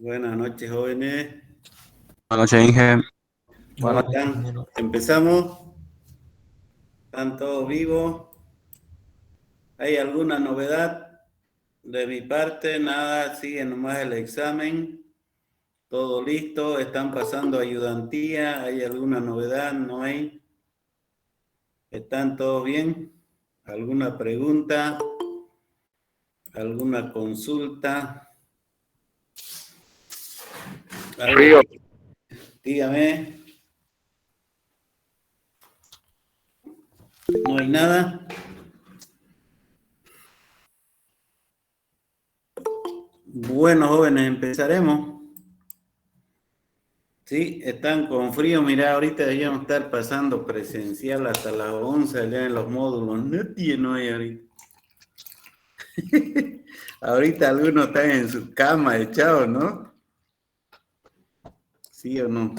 Buenas noches, jóvenes. Buenas noches, Inge. ¿Cómo están? ¿Empezamos? ¿Están todos vivos? ¿Hay alguna novedad? De mi parte, nada, sigue nomás el examen. Todo listo, están pasando ayudantía. ¿Hay alguna novedad? ¿No hay? ¿Están todos bien? ¿Alguna pregunta? ¿Alguna consulta? Río. Dígame. ¿No hay nada? Bueno, jóvenes, empezaremos. Sí, están con frío. Mira, ahorita deberíamos estar pasando presencial hasta las 11 allá en los módulos. No hay ahorita. Ahorita algunos están en su cama echados, ¿no? ¿Sí o no?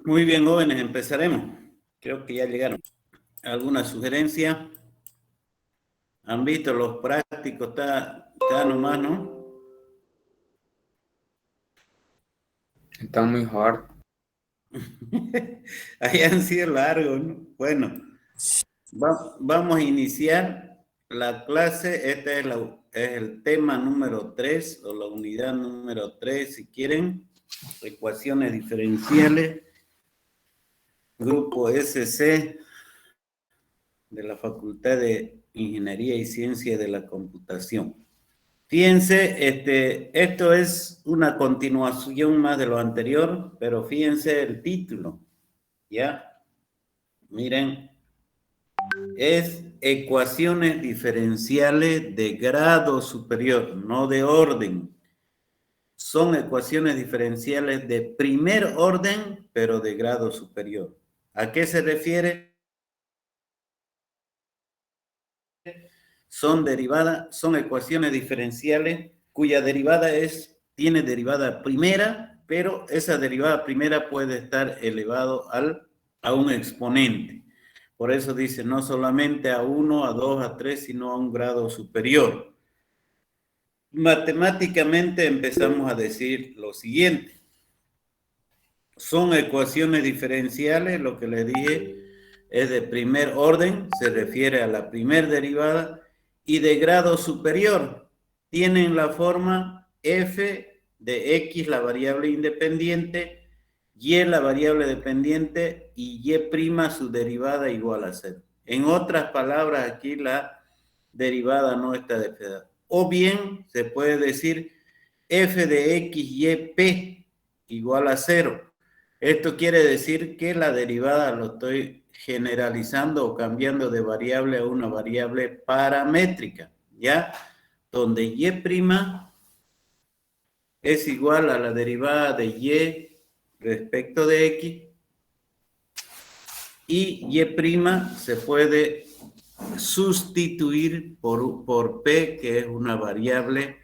Muy bien, jóvenes, empezaremos. Creo que ya llegaron. ¿Alguna sugerencia? ¿Han visto los prácticos? Está nomás, ¿no? Están muy hard. Ahí han sido largos, ¿no? Bueno, vamos a iniciar la clase. Este es el tema número 3 o la unidad número 3, si quieren. Ecuaciones diferenciales. Grupo SC de la Facultad de Ingeniería y Ciencia de la Computación. Fíjense, esto es una continuación más de lo anterior, pero fíjense el título, ¿ya? Miren, es ecuaciones diferenciales de grado superior, no de orden. Son ecuaciones diferenciales de primer orden, pero de grado superior. ¿A qué se refiere? Son ecuaciones diferenciales cuya derivada tiene derivada primera, pero esa derivada primera puede estar elevado a un exponente. Por eso dice no solamente a 1, a 2, a 3, sino a un grado superior. Matemáticamente empezamos a decir lo siguiente. Son ecuaciones diferenciales, lo que le dije es de primer orden, se refiere a la primer derivada, y de grado superior. Tienen la forma f de x, la variable independiente, y la variable dependiente, y y' su derivada igual a 0. En otras palabras, aquí la derivada no está despejada. O bien se puede decir f de x, y, p igual a 0. Esto quiere decir que la derivada lo estoy generalizando o cambiando de variable a una variable paramétrica, ¿ya? Donde y' es igual a la derivada de y respecto de x, y y' se puede sustituir por p, que es una variable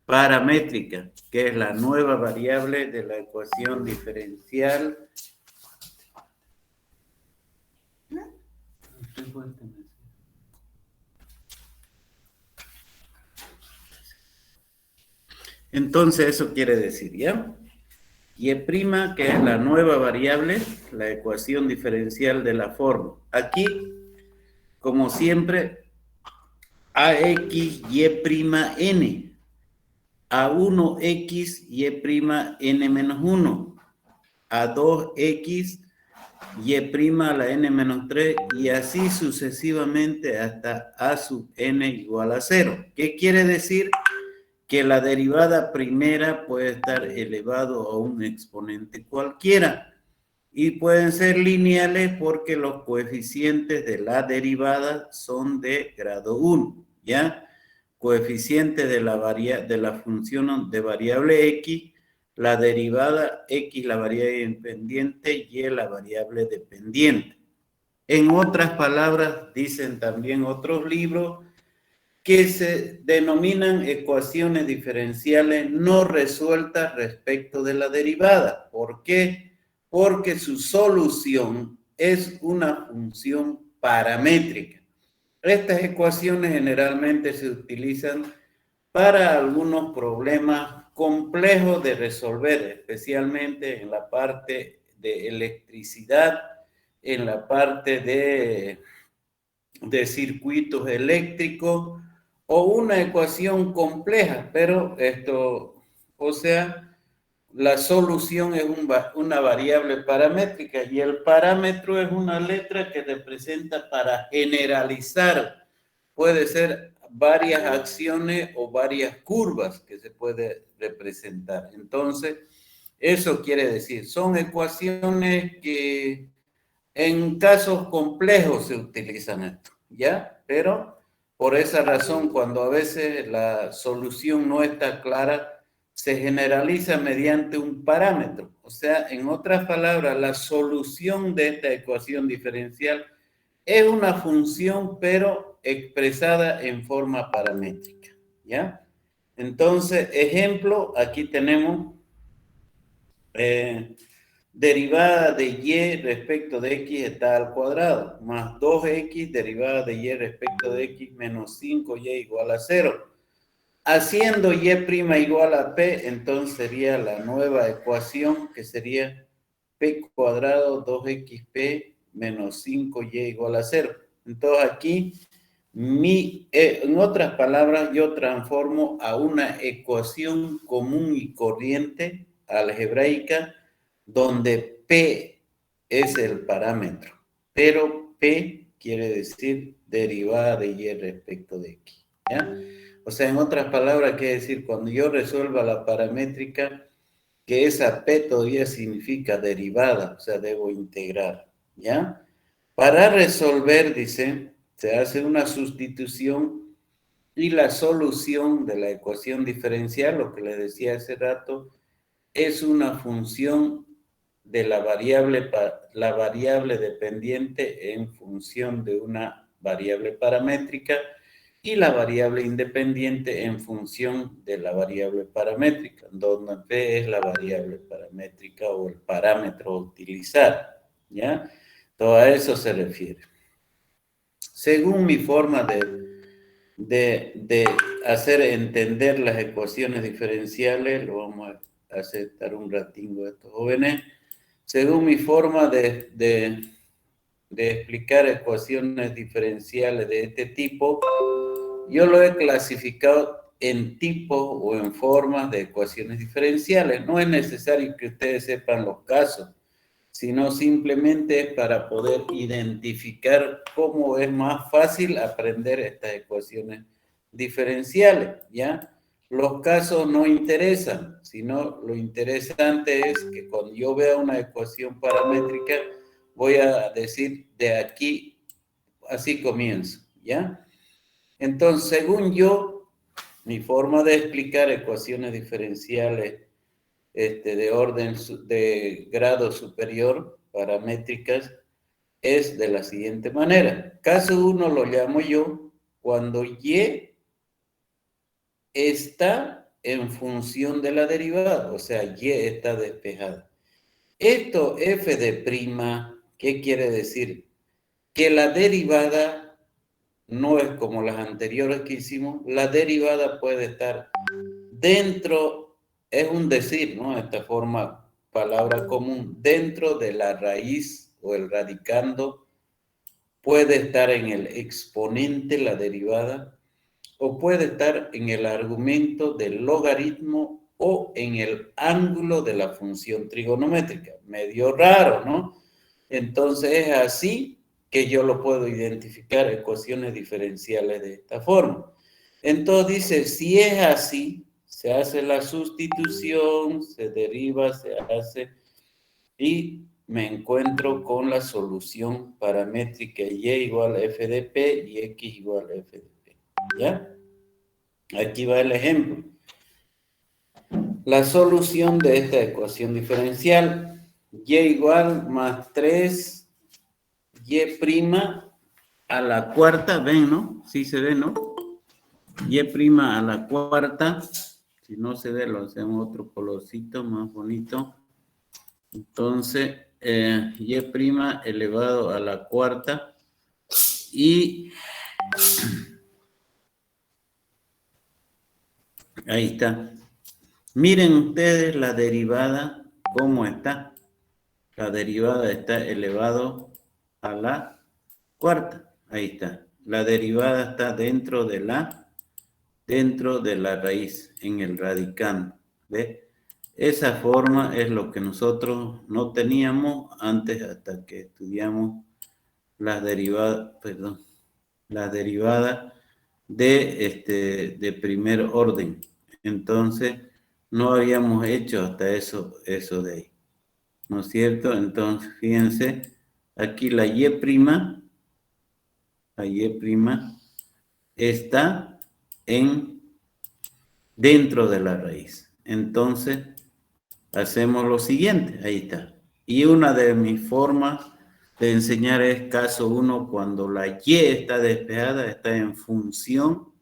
paramétrica, que es la nueva variable de la ecuación diferencial. Entonces eso quiere decir, ¿ya? Y' que es la nueva variable, la ecuación diferencial de la forma. Aquí, como siempre, ax y' a1x y'(n-1), a 2x y' a la n-3, y así sucesivamente hasta a sub n igual a 0. ¿Qué quiere decir? Que la derivada primera puede estar elevado a un exponente cualquiera. Y pueden ser lineales porque los coeficientes de la derivada son de grado 1, ¿ya? Coeficiente de la función de variable x, la derivada x, la variable independiente, y la variable dependiente. En otras palabras, dicen también otros libros, que se denominan ecuaciones diferenciales no resueltas respecto de la derivada. ¿Por qué? Porque su solución es una función paramétrica. Estas ecuaciones generalmente se utilizan para algunos problemas complejos de resolver, especialmente en la parte de electricidad, en la parte de circuitos eléctricos o una ecuación compleja, pero o sea, la solución es una variable paramétrica y el parámetro es una letra que representa para generalizar. Puede ser varias acciones o varias curvas que se puede representar. Entonces, eso quiere decir, son ecuaciones que en casos complejos se utilizan esto, ¿ya? Pero por esa razón, cuando a veces la solución no está clara, se generaliza mediante un parámetro. O sea, en otras palabras, la solución de esta ecuación diferencial es una función, pero expresada en forma paramétrica, ¿ya? Entonces, ejemplo, aquí tenemos derivada de y respecto de x está al cuadrado, más 2x derivada de y respecto de x menos 5y igual a 0. Haciendo y' igual a p, entonces sería la nueva ecuación que sería p cuadrado 2xp menos 5y igual a 0. Entonces aquí, en otras palabras, yo transformo a una ecuación común y corriente algebraica donde p es el parámetro, pero p quiere decir derivada de y respecto de x, ¿ya? O sea, en otras palabras, quiere decir, cuando yo resuelva la paramétrica, que esa p todavía significa derivada, o sea, debo integrar, ¿ya? Para resolver, dice, se hace una sustitución y la solución de la ecuación diferencial, lo que les decía hace rato, es una función de la variable dependiente en función de una variable paramétrica y la variable independiente en función de la variable paramétrica, donde p es la variable paramétrica o el parámetro a utilizar, ¿ya? Todo a eso se refiere. Según mi forma de hacer entender las ecuaciones diferenciales, lo vamos a aceptar un ratingo a estos jóvenes, según mi forma de explicar ecuaciones diferenciales de este tipo, yo lo he clasificado en tipos o en formas de ecuaciones diferenciales. No es necesario que ustedes sepan los casos, sino simplemente es para poder identificar cómo es más fácil aprender estas ecuaciones diferenciales, ¿ya? Los casos no interesan, sino lo interesante es que cuando yo vea una ecuación paramétrica, voy a decir de aquí, así comienzo, ¿ya? Entonces, según yo, mi forma de explicar ecuaciones diferenciales de orden de grado superior, paramétricas, es de la siguiente manera. Caso 1 lo llamo yo cuando y está en función de la derivada, o sea, y está despejada. Esto f de prima, ¿qué quiere decir? Que la derivada no es como las anteriores que hicimos, la derivada puede estar dentro, es un decir, ¿no? Esta forma, palabra común, dentro de la raíz o el radicando, puede estar en el exponente, la derivada, o puede estar en el argumento del logaritmo o en el ángulo de la función trigonométrica. Medio raro, ¿no? Entonces es así que yo lo puedo identificar, ecuaciones diferenciales de esta forma. Entonces dice, si es así, se hace la sustitución, se deriva, se hace, y me encuentro con la solución paramétrica y igual a f de p y x igual a f de p. ¿Ya? Aquí va el ejemplo. La solución de esta ecuación diferencial, y igual más 3 y prima a la cuarta, ven, ¿no? Sí se ve, ¿no? y' a la cuarta. Si no se ve, lo hacemos otro colorcito más bonito. Entonces, y' elevado a la cuarta. Y ahí está. Miren ustedes la derivada, cómo está. La derivada está elevado a la cuarta. Ahí está. La derivada está dentro de la raíz, en el radicando. ¿Ve? Esa forma es lo que nosotros no teníamos antes hasta que estudiamos las derivadas, perdón, las derivadas de primer orden. Entonces, no habíamos hecho hasta eso de ahí. ¿No es cierto? Entonces, fíjense, aquí la y' está dentro de la raíz. Entonces, hacemos lo siguiente, ahí está. Y una de mis formas de enseñar es caso 1, cuando la y está despejada, está en función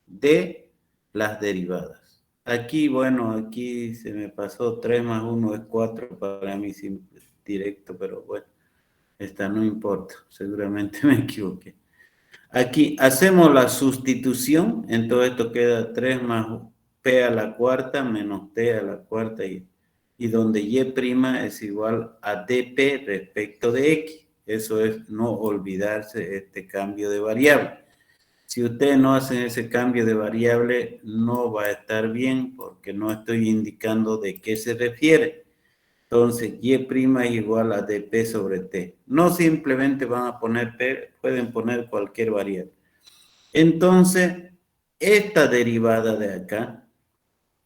de las derivadas. Aquí, bueno, aquí se me pasó 3 más 1 es 4, para mí simple, directo, pero bueno, esta no importa, seguramente me equivoqué. Aquí hacemos la sustitución, entonces esto queda 3 más p a la cuarta menos t a la cuarta y donde y' es igual a dp respecto de x. Eso es no olvidarse este cambio de variable. Si ustedes no hacen ese cambio de variable, no va a estar bien porque no estoy indicando de qué se refiere. Entonces, y' es igual a dp sobre t. No simplemente van a poner p, pueden poner cualquier variable. Entonces, esta derivada de acá,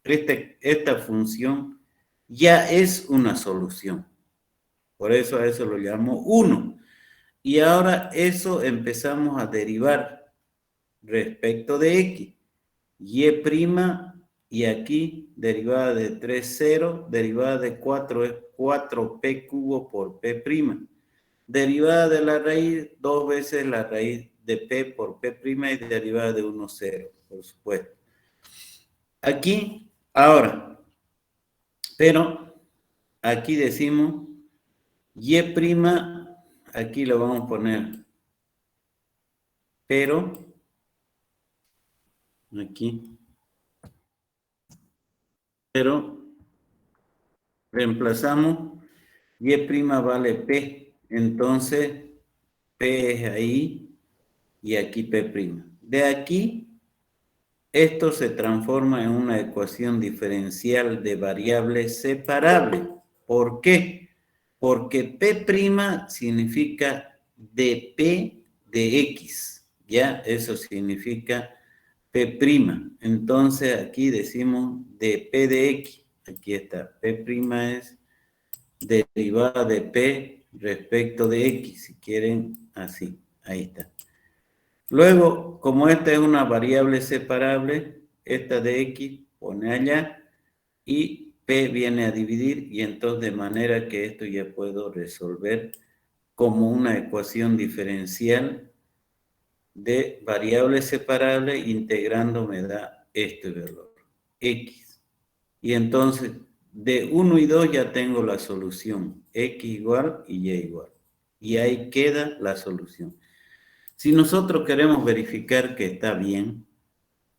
esta función, ya es una solución. Por eso a eso lo llamo 1. Y ahora eso empezamos a derivar respecto de x. Y aquí derivada de 3, 0, derivada de 4 es 4p cubo por p'. Derivada de la raíz, 2 veces la raíz de p por p' y derivada de 1, 0, por supuesto. Aquí, ahora, pero aquí decimos y', aquí lo vamos a poner, pero, aquí, pero, reemplazamos, y' vale p, entonces p es ahí y aquí p'. De aquí, esto se transforma en una ecuación diferencial de variables separables. ¿Por qué? Porque p' significa dp de x, ¿ya? Eso significa p'. Entonces aquí decimos dp de x. Aquí está, p' es derivada de p respecto de x, si quieren, así, ahí está. Luego, como esta es una variable separable, esta de x pone allá y p viene a dividir y entonces de manera que esto ya puedo resolver como una ecuación diferencial de variables separables, integrando me da este valor, x. Y entonces de 1 y 2 ya tengo la solución, x igual y y igual. Y ahí queda la solución. Si nosotros queremos verificar que está bien,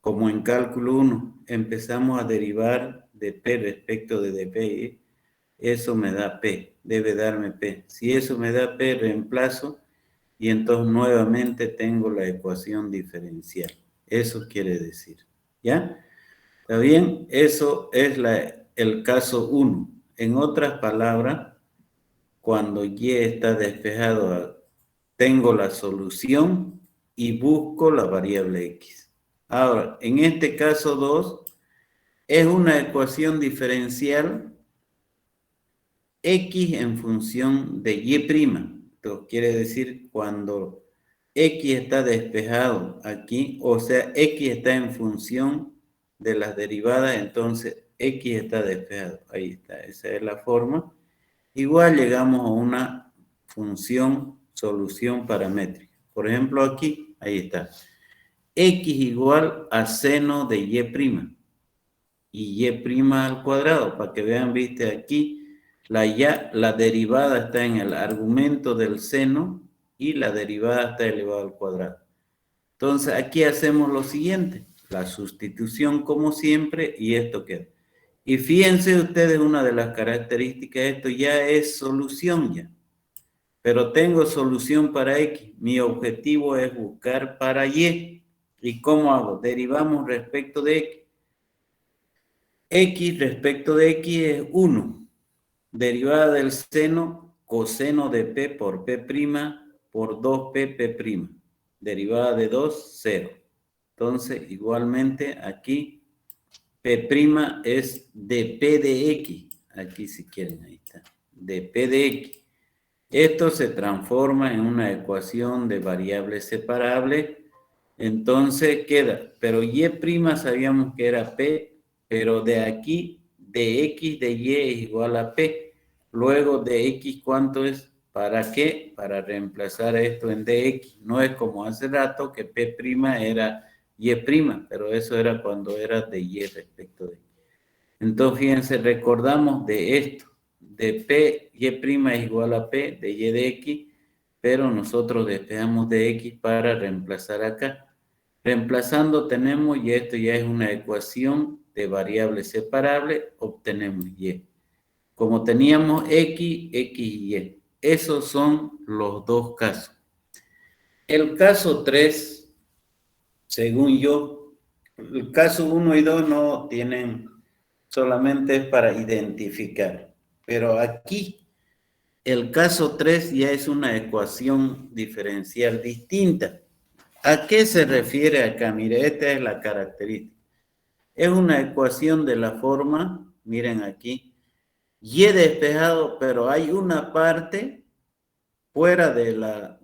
como en cálculo 1, empezamos a derivar de p respecto de dp, eso me da p, debe darme p. Si eso me da p, reemplazo y entonces nuevamente tengo la ecuación diferencial. Eso quiere decir, ¿ya? ¿Está bien? Eso es el caso 1. En otras palabras, cuando y está despejado, tengo la solución y busco la variable x. Ahora, en este caso 2, es una ecuación diferencial x en función de y'. Esto quiere decir cuando x está despejado aquí, o sea, x está en función de las derivadas, entonces x está despejado. Ahí está, esa es la forma. Igual llegamos a una función solución paramétrica. Por ejemplo, aquí, ahí está. X igual a seno de Y'. Y Y' al cuadrado, para que vean, viste, aquí la derivada está en el argumento del seno y la derivada está elevado al cuadrado. Entonces, aquí hacemos lo siguiente, la sustitución como siempre, y esto queda. Y fíjense ustedes, una de las características de esto ya es solución ya. Pero tengo solución para X. Mi objetivo es buscar para Y. ¿Y cómo hago? Derivamos respecto de X. X respecto de X es 1. Derivada del seno, coseno de P por P' por 2P, P'. Derivada de 2, 0. Entonces, igualmente aquí, P' es de P de X. Aquí si quieren, ahí está. De P de X. Esto se transforma en una ecuación de variables separables. Entonces queda, pero Y' sabíamos que era P, pero de aquí, de X de Y es igual a P. Luego de X, ¿cuánto es? ¿Para qué? Para reemplazar esto en dx. No es como hace rato que P' era Y', pero eso era cuando era de Y respecto de X. Entonces, fíjense, recordamos de esto, de P, Y' es igual a P, de Y de X, pero nosotros despejamos de X para reemplazar acá. Reemplazando tenemos, y esto ya es una ecuación de variables separables, obtenemos Y. Como teníamos X, X y Y. Esos son los dos casos. El caso 3, según yo, el caso 1 y 2 no tienen, solamente es para identificar. Pero aquí, el caso 3 ya es una ecuación diferencial distinta. ¿A qué se refiere acá? Mire, esta es la característica. Es una ecuación de la forma, miren aquí, Y despejado, pero hay una parte fuera de la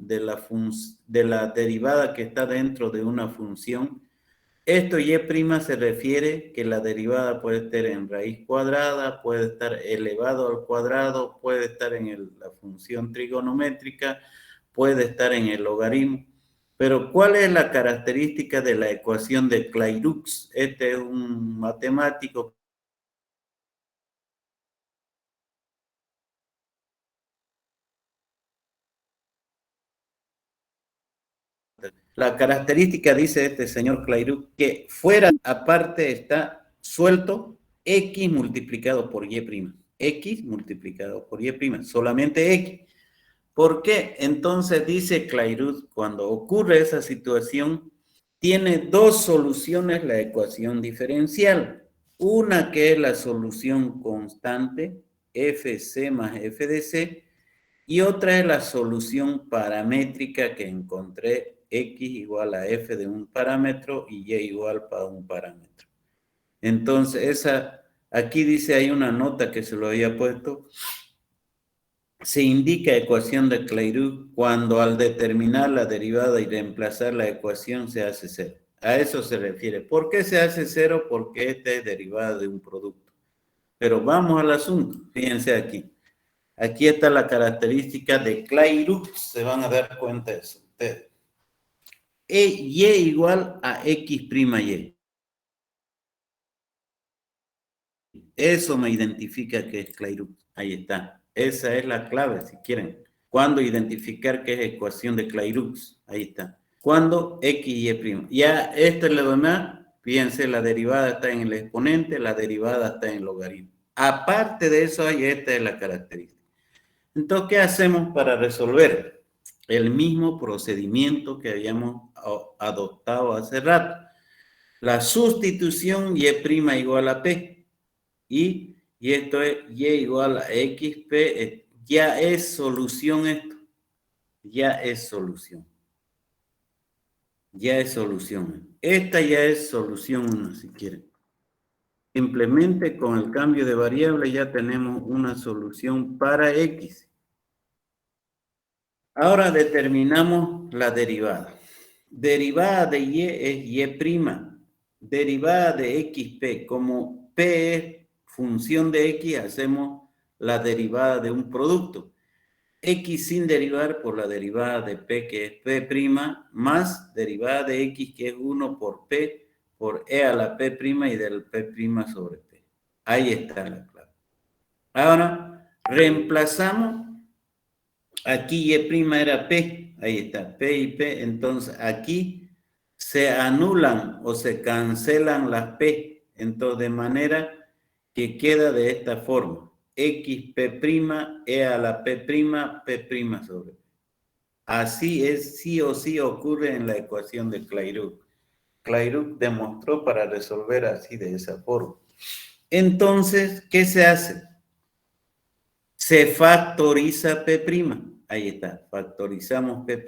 derivada que está dentro de una función. Esto Y' se refiere que la derivada puede estar en raíz cuadrada, puede estar elevado al cuadrado, puede estar en la función trigonométrica, puede estar en el logaritmo. Pero ¿cuál es la característica de la ecuación de Clairaut? Este es un matemático. La característica, dice este señor Clairaut, que fuera aparte está suelto X multiplicado por Y'. X multiplicado por Y', solamente X. ¿Por qué? Entonces dice Clairaut, cuando ocurre esa situación, tiene dos soluciones la ecuación diferencial. Una que es la solución constante, FC más F de C, y otra es la solución paramétrica que encontré, X igual a F de un parámetro y Y igual para un parámetro. Entonces, aquí dice, hay una nota que se lo había puesto, se indica ecuación de Clairaut cuando al determinar la derivada y reemplazar la ecuación se hace cero. A eso se refiere. ¿Por qué se hace cero? Porque esta es derivada de un producto. Pero vamos al asunto. Fíjense aquí. Aquí está la característica de Clairaut. Se van a dar cuenta de eso ustedes. Y igual a X'. Eso me identifica que es Clairaut. Ahí está. Esa es la clave, si quieren. ¿Cuándo identificar que es ecuación de Clairaut? Ahí está. ¿Cuándo? X y Y'. Ya esto es lo demás. Fíjense, la derivada está en el exponente, la derivada está en el logaritmo. Aparte de eso, ahí esta es la característica. Entonces, ¿qué hacemos para resolver? El mismo procedimiento que habíamos adoptado hace rato. La sustitución Y' igual a P. Y esto es Y igual a XP. Ya es solución esto. Ya es solución. Ya es solución. Esta ya es solución 1, si quieren. Simplemente con el cambio de variable ya tenemos una solución para X. Ahora determinamos la derivada. Derivada de Y es Y'. Derivada de XP. Como P es función de X, hacemos la derivada de un producto. X sin derivar por la derivada de P, que es P', más derivada de X, que es 1 por P, por E a la P' y del P' sobre P. Ahí está la clave. Ahora, reemplazamos. Aquí Y' era P. Ahí está, P y P. Entonces, aquí se anulan o se cancelan las P. Entonces, de manera que queda de esta forma. X'P', E a la P', P' sobre P. Así es, sí o sí ocurre en la ecuación de Clairaut. Clairaut demostró para resolver así de esa forma. Entonces, ¿qué se hace? Se factoriza P'. Ahí está, factorizamos P'.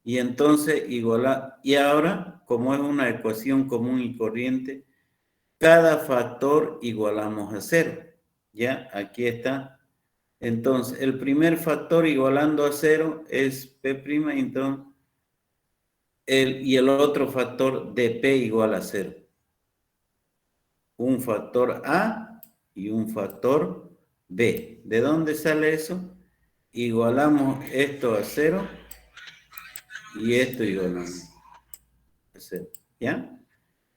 Y entonces iguala, y ahora, como es una ecuación común y corriente, cada factor igualamos a 0. ¿Ya? Aquí está. Entonces, el primer factor igualando a 0 es P', entonces, y el otro factor de P igual a 0. Un factor A y un factor B. ¿De dónde sale eso? Igualamos esto a 0 y esto igualamos a 0. ¿Ya?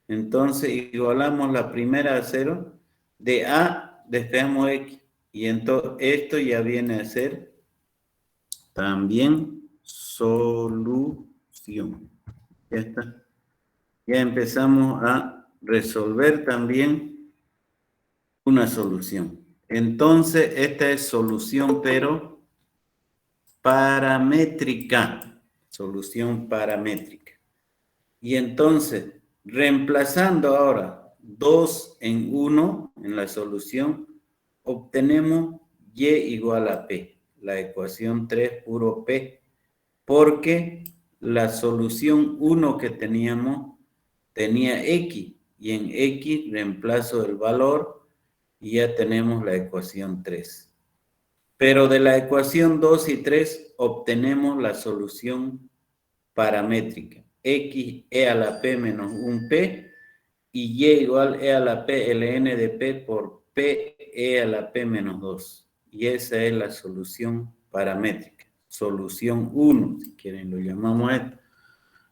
Entonces, igualamos la primera a 0. De A despejamos X. Y entonces, esto ya viene a ser también solución. Ya está. Ya empezamos a resolver también una solución. Entonces, esta es solución, pero paramétrica. Solución paramétrica. Y entonces, reemplazando ahora 2 en 1 en la solución, obtenemos Y igual a P. La ecuación 3 puro P. Porque la solución 1 que teníamos tenía X. Y en X reemplazo el valor y ya tenemos la ecuación 3. Pero de la ecuación 2 y 3 obtenemos la solución paramétrica. X e a la P menos un P y Y igual e a la P ln de P por P e a la P menos 2. Y esa es la solución paramétrica. Solución 1, si quieren lo llamamos esto.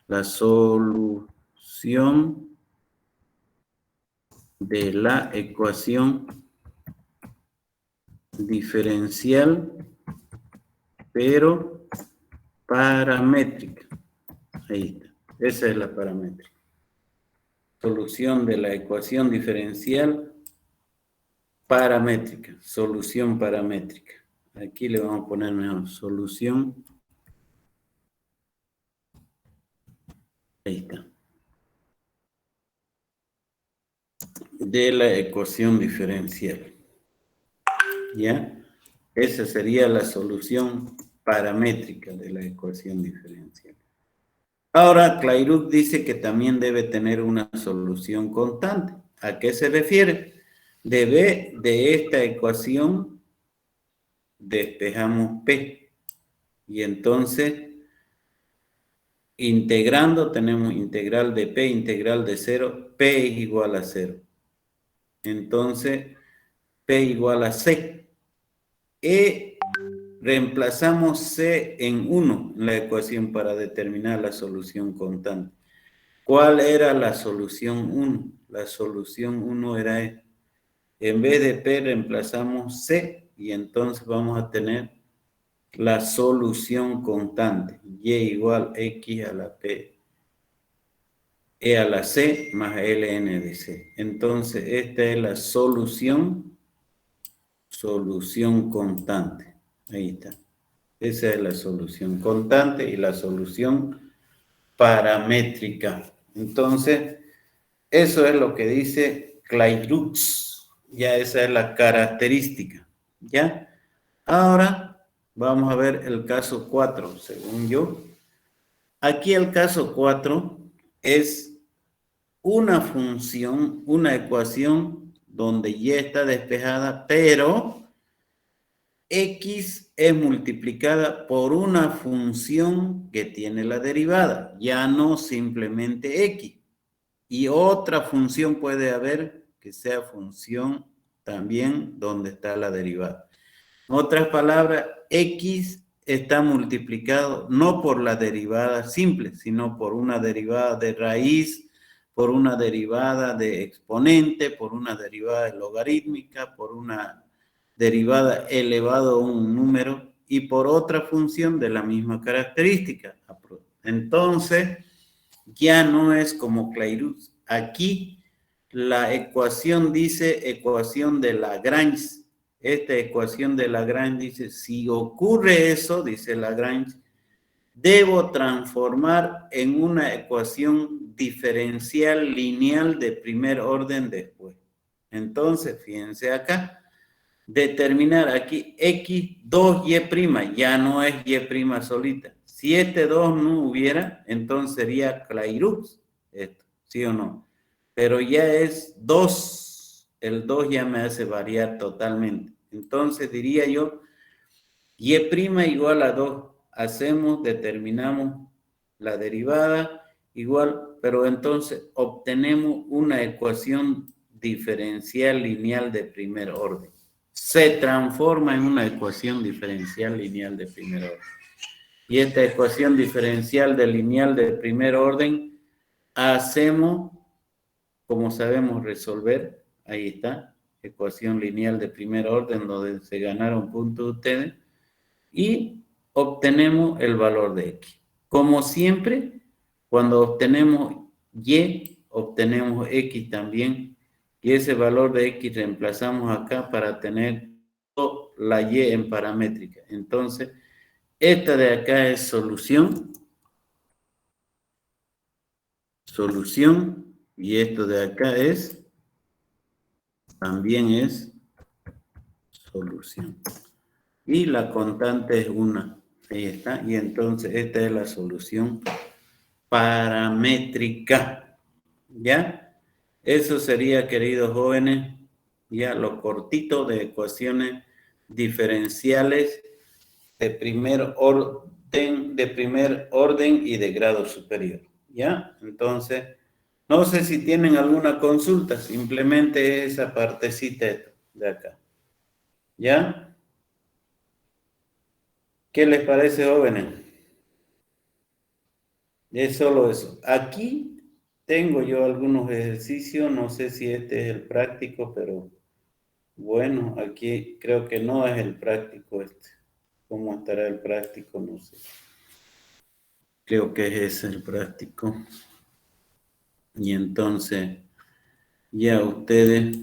La solución de la ecuación diferencial, pero paramétrica. Ahí está. Esa es la paramétrica. Solución de la ecuación diferencial paramétrica. Solución paramétrica. Aquí le vamos a poner mejor. Solución. Ahí está. De la ecuación diferencial. ¿Ya? Esa sería la solución paramétrica de la ecuación diferencial. Ahora, Clairaut dice que también debe tener una solución constante. ¿A qué se refiere? De esta ecuación despejamos P. Y entonces, integrando, tenemos integral de P, integral de 0, P es igual a 0. Entonces, P igual a C. Y reemplazamos C en 1 en la ecuación para determinar la solución constante. ¿Cuál era la solución 1? La solución 1 era esta. En vez de P reemplazamos C y entonces vamos a tener la solución constante. Y igual X a la P, E a la C más ln de C. Entonces esta es la solución constante. Ahí está. Esa es la solución constante y la solución paramétrica. Entonces, eso es lo que dice Clairaut. Ya esa es la característica. ¿Ya? Ahora vamos a ver el caso 4, según yo. Aquí el caso 4 es una función, una ecuación donde Y está despejada, pero X es multiplicada por una función que tiene la derivada, ya no simplemente X. Y otra función puede haber que sea función también donde está la derivada. En otras palabras, X está multiplicado no por la derivada simple, sino por una derivada de raíz, por una derivada de exponente, por una derivada de logarítmica, por una derivada elevado a un número y por otra función de la misma característica. Entonces, ya no es como Clairaut. Aquí la ecuación dice ecuación de Lagrange. Esta ecuación de Lagrange dice, si ocurre eso, dice Lagrange, debo transformar en una ecuación diferencial lineal de primer orden después. Entonces, fíjense acá, determinar aquí x 2y', ya no es y' solita. Si este 2 no hubiera, entonces sería Clairaut, esto, ¿sí o no? Pero ya es 2, el 2 ya me hace variar totalmente. Entonces diría yo, y' igual a 2, determinamos la derivada igual, pero entonces obtenemos una ecuación diferencial lineal de primer orden. Se transforma en una ecuación diferencial lineal de primer orden. Y esta ecuación diferencial de lineal de primer orden hacemos, como sabemos resolver, ahí está, ecuación lineal de primer orden donde se ganaron puntos ustedes, y obtenemos el valor de x. Como siempre, cuando obtenemos y, obtenemos x también, y ese valor de x reemplazamos acá para tener la y en paramétrica. Entonces, esta de acá es solución, y esto de acá también es solución. Y la constante es 1. Ahí está. Y entonces esta es la solución paramétrica. ¿Ya? Eso sería, queridos jóvenes, ya lo cortito de ecuaciones diferenciales de primer orden y de grado superior. ¿Ya? Entonces, no sé si tienen alguna consulta, simplemente esa partecita de acá. ¿Ya? ¿Qué les parece, jóvenes? Es solo eso. Aquí tengo yo algunos ejercicios, no sé si este es el práctico, pero bueno, aquí creo que no es el práctico este. ¿Cómo estará el práctico? No sé. Creo que es ese el práctico. Y entonces ya ustedes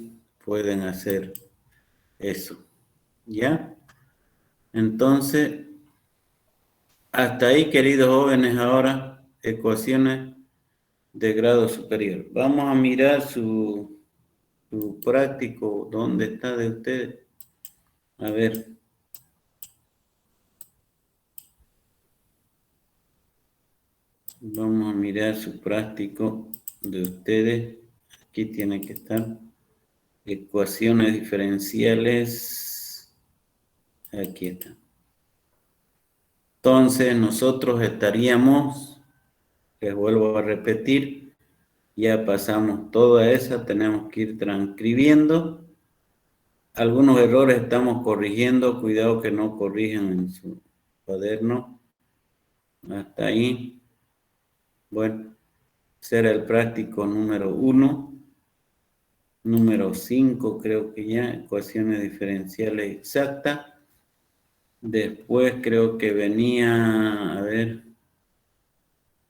pueden hacer eso. ¿Ya? Entonces, hasta ahí, queridos jóvenes, ahora ecuaciones de grado superior. Vamos a mirar su práctico, ¿dónde está de ustedes? A ver. Vamos a mirar su práctico de ustedes. Aquí tiene que estar. Ecuaciones diferenciales. Aquí está. Entonces nosotros estaríamos, les vuelvo a repetir, ya pasamos toda esa, tenemos que ir transcribiendo. Algunos errores estamos corrigiendo, cuidado que no corrijan en su cuaderno. Hasta ahí. Bueno, será el práctico número 1. Número 5 creo que ya, ecuaciones diferenciales exactas. Después creo que venía, a ver,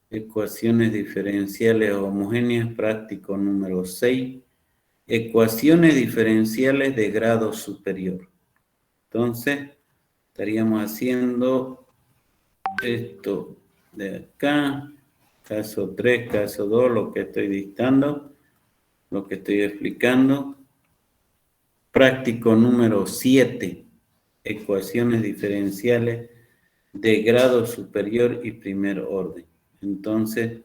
ecuaciones diferenciales homogéneas, práctico número 6. Ecuaciones diferenciales de grado superior. Entonces, estaríamos haciendo esto de acá, caso 3, caso 2, lo que estoy dictando, lo que estoy explicando. Práctico número 7, ecuaciones diferenciales de grado superior y primer orden. Entonces,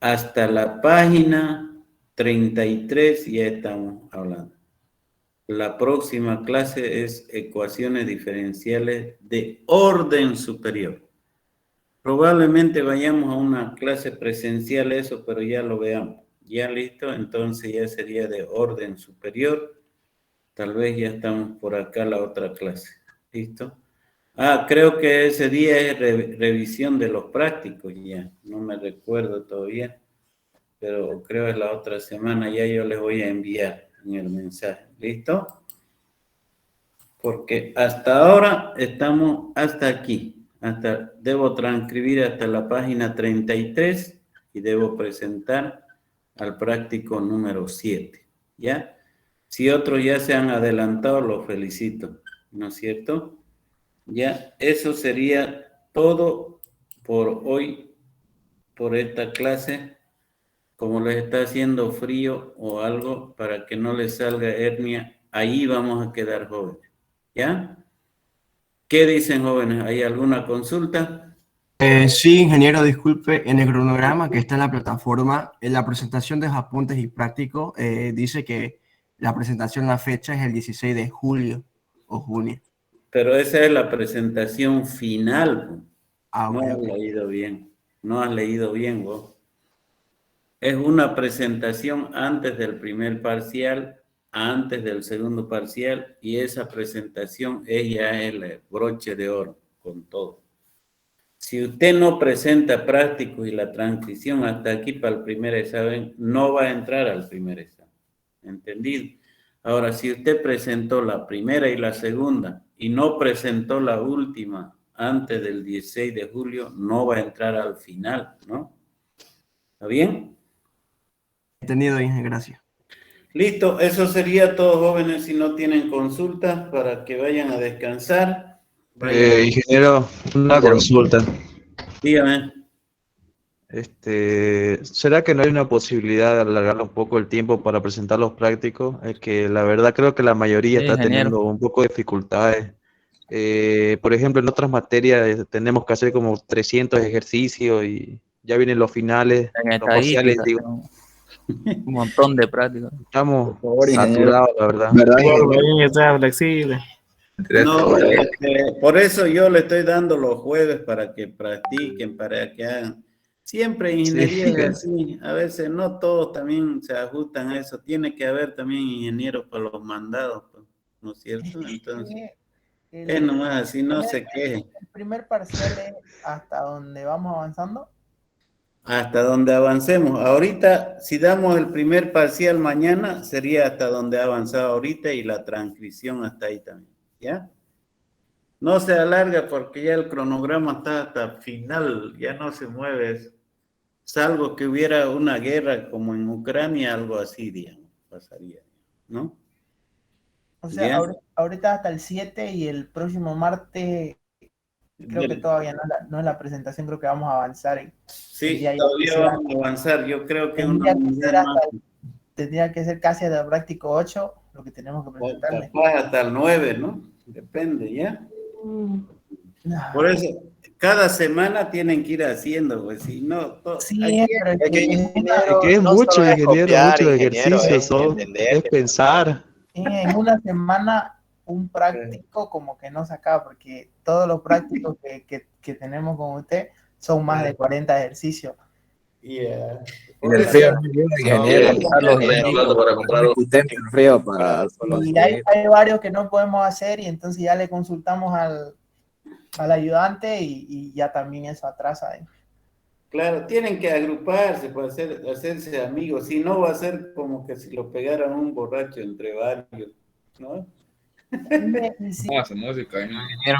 hasta la página 33 ya estamos hablando. La próxima clase es ecuaciones diferenciales de orden superior. Probablemente vayamos a una clase presencial eso, pero ya lo veamos. Ya listo, entonces ya sería de orden superior. Tal vez ya estamos por acá la otra clase. ¿Listo? Creo que ese día es revisión de los prácticos ya. No me recuerdo todavía, pero creo que es la otra semana. Ya yo les voy a enviar en el mensaje. ¿Listo? Porque hasta ahora estamos hasta aquí. Debo transcribir hasta la página 33 y debo presentar al práctico número 7. ¿Ya? Si otros ya se han adelantado, los felicito. ¿No es cierto? Ya, eso sería todo por hoy, por esta clase. Como les está haciendo frío o algo, para que no les salga hernia, ahí vamos a quedar jóvenes. ¿Ya? ¿Qué dicen jóvenes? ¿Hay alguna consulta? Sí, ingeniero, disculpe, en el cronograma que está en la plataforma, en la presentación de los apuntes y prácticos, dice que la presentación, la fecha es el 16 de julio o junio. Pero esa es la presentación final. No has Okay. leído bien. No has leído bien vos. Es una presentación antes del primer parcial, antes del segundo parcial, y esa presentación ella es el broche de oro con todo. Si usted no presenta prácticos y la transcripción hasta aquí para el primer examen, no va a entrar al primer examen. ¿Entendido? Ahora, si usted presentó la primera y la segunda y no presentó la última antes del 16 de julio, no va a entrar al final, ¿no? ¿Está bien? Entendido, ingeniero, gracias. Listo, eso sería todo, jóvenes, si no tienen consultas para que vayan a descansar. Ingeniero, una consulta. Dígame. ¿Será que no hay una posibilidad de alargar un poco el tiempo para presentar los prácticos? Es que la verdad creo que la mayoría está teniendo un poco de dificultades. Por ejemplo, en otras materias tenemos que hacer como 300 ejercicios y ya vienen los finales, En los parciales, estadística, digo. un montón de prácticas. Estamos Por favor, ingeniero. saturados, la verdad. Sea flexible. No, por eso yo le estoy dando los jueves para que practiquen, para que hagan. Siempre ingeniería es así. A veces no todos también se ajustan a eso. Tiene que haber también ingenieros para los mandados, pues, ¿no es cierto? Entonces, es nomás así, no se quejen. El primer parcial es hasta donde vamos avanzando. Hasta donde avancemos. Ahorita, si damos el primer parcial mañana, sería hasta donde ha avanzado ahorita y la transcripción hasta ahí también. ¿Ya? No se alarga porque ya el cronograma está hasta final, ya no se mueve eso. Salvo que hubiera una guerra como en Ucrania, algo así, digamos, pasaría, ¿no? O sea, ahorita hasta el 7 y el próximo martes, creo que todavía no es la presentación, creo que vamos a avanzar. Sí, todavía vamos a avanzar, yo creo que tendría que ser casi hasta el práctico 8, lo que tenemos que presentarle. Hasta el 9, ¿no? Depende, ¿ya? Por eso, cada semana tienen que ir haciendo, pues, si no... Sí, pero Es que es no mucho, solo es ingeniero, copiar, mucho ingeniero, ejercicio, es pensar. En una semana un práctico como que no se acaba, porque todos los prácticos que tenemos con usted son más de 40 ejercicios. Yeah. En el frío, ingeniero, para comprar un en el frío para... Y hay varios que no podemos hacer y entonces ya le consultamos al ayudante y ya también eso atrasa. Claro, tienen que agruparse para hacerse amigos, si no va a ser como que si lo pegaran un borracho entre varios, ¿no? Música, ingeniero.